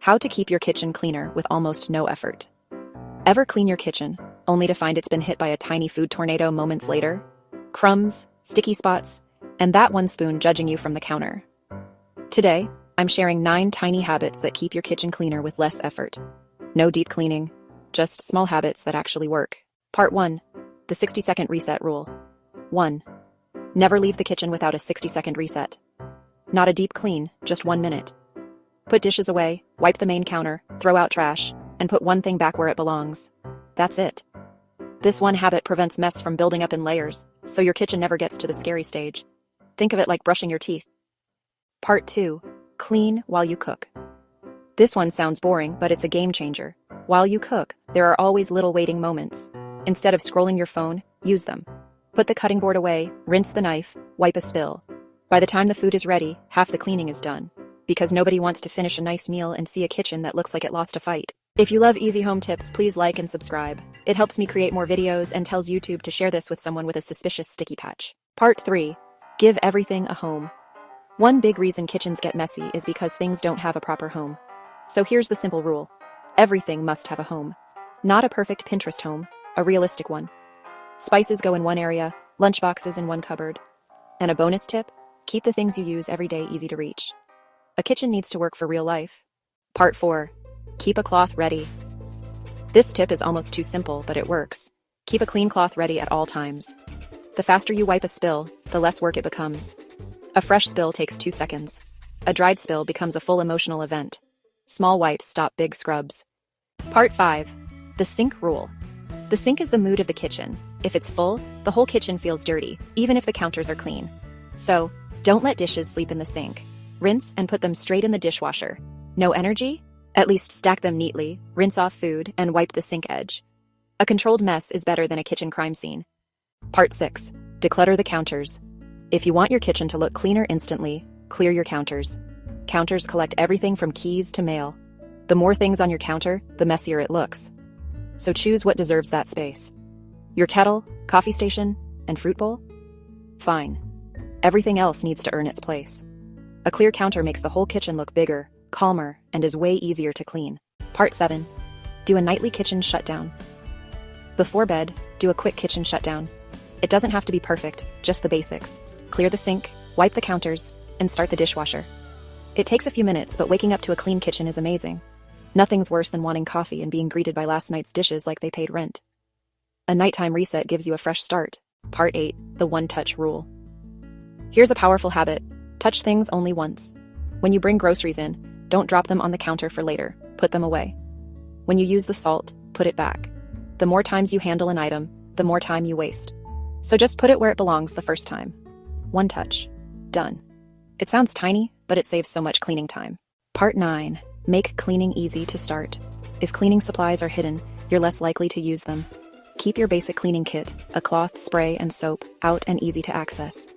How to keep your kitchen cleaner with almost no effort. Ever clean your kitchen, only to find it's been hit by a tiny food tornado moments later? Crumbs, sticky spots, and that one spoon judging you from the counter. Today, I'm sharing 9 tiny habits that keep your kitchen cleaner with less effort. No deep cleaning, just small habits that actually work. Part 1. The 60-second reset rule. 1. Never leave the kitchen without a 60-second reset. Not a deep clean, just 1 minute. Put dishes away, wipe the main counter, throw out trash, and put one thing back where it belongs. That's it. This one habit prevents mess from building up in layers, so your kitchen never gets to the scary stage. Think of it like brushing your teeth. Part 2. Clean while you cook. This one sounds boring, but it's a game changer. While you cook, there are always little waiting moments. Instead of scrolling your phone, use them. Put the cutting board away, rinse the knife, wipe a spill. By the time the food is ready, half the cleaning is done. Because nobody wants to finish a nice meal and see a kitchen that looks like it lost a fight. If you love easy home tips, please like and subscribe. It helps me create more videos and tells YouTube to share this with someone with a suspicious sticky patch. Part 3. Give everything a home. One big reason kitchens get messy is because things don't have a proper home. So here's the simple rule. Everything must have a home. Not a perfect Pinterest home, a realistic one. Spices go in one area, lunchboxes in one cupboard. And a bonus tip, keep the things you use every day easy to reach. A kitchen needs to work for real life. Part 4. Keep a cloth ready. This tip is almost too simple, but it works. Keep a clean cloth ready at all times. The faster you wipe a spill, the less work it becomes. A fresh spill takes 2 seconds. A dried spill becomes a full emotional event. Small wipes stop big scrubs. Part 5. The sink rule. The sink is the mood of the kitchen. If it's full, the whole kitchen feels dirty, even if the counters are clean. So, don't let dishes sleep in the sink. Rinse and put them straight in the dishwasher. No energy? At least stack them neatly, rinse off food, and wipe the sink edge. A controlled mess is better than a kitchen crime scene. Part 6. Declutter the counters. If you want your kitchen to look cleaner instantly, clear your counters. Counters collect everything from keys to mail. The more things on your counter, the messier it looks. So choose what deserves that space. Your kettle, coffee station, and fruit bowl? Fine. Everything else needs to earn its place. A clear counter makes the whole kitchen look bigger, calmer, and is way easier to clean. Part 7. Do a nightly kitchen shutdown. Before bed, do a quick kitchen shutdown. It doesn't have to be perfect, just the basics. Clear the sink, wipe the counters, and start the dishwasher. It takes a few minutes, but waking up to a clean kitchen is amazing. Nothing's worse than wanting coffee and being greeted by last night's dishes like they paid rent. A nighttime reset gives you a fresh start. Part 8. The one-touch rule. Here's a powerful habit. Touch things only once. When you bring groceries in, don't drop them on the counter for later. Put them away. When you use the salt, put it back. The more times you handle an item, the more time you waste. So just put it where it belongs the first time. One touch. Done. It sounds tiny, but it saves so much cleaning time. Part 9. Make cleaning easy to start. If cleaning supplies are hidden, you're less likely to use them. Keep your basic cleaning kit, a cloth, spray, and soap, out and easy to access.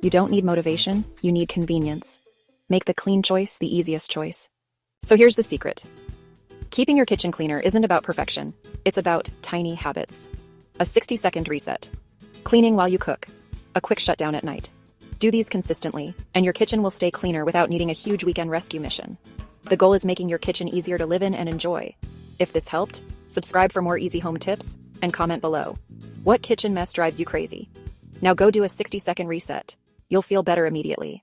You don't need motivation, you need convenience. Make the clean choice the easiest choice. So here's the secret. Keeping your kitchen cleaner isn't about perfection. It's about tiny habits. A 60-second reset. Cleaning while you cook. A quick shutdown at night. Do these consistently, and your kitchen will stay cleaner without needing a huge weekend rescue mission. The goal is making your kitchen easier to live in and enjoy. If this helped, subscribe for more easy home tips, and comment below. What kitchen mess drives you crazy? Now go do a 60-second reset. You'll feel better immediately.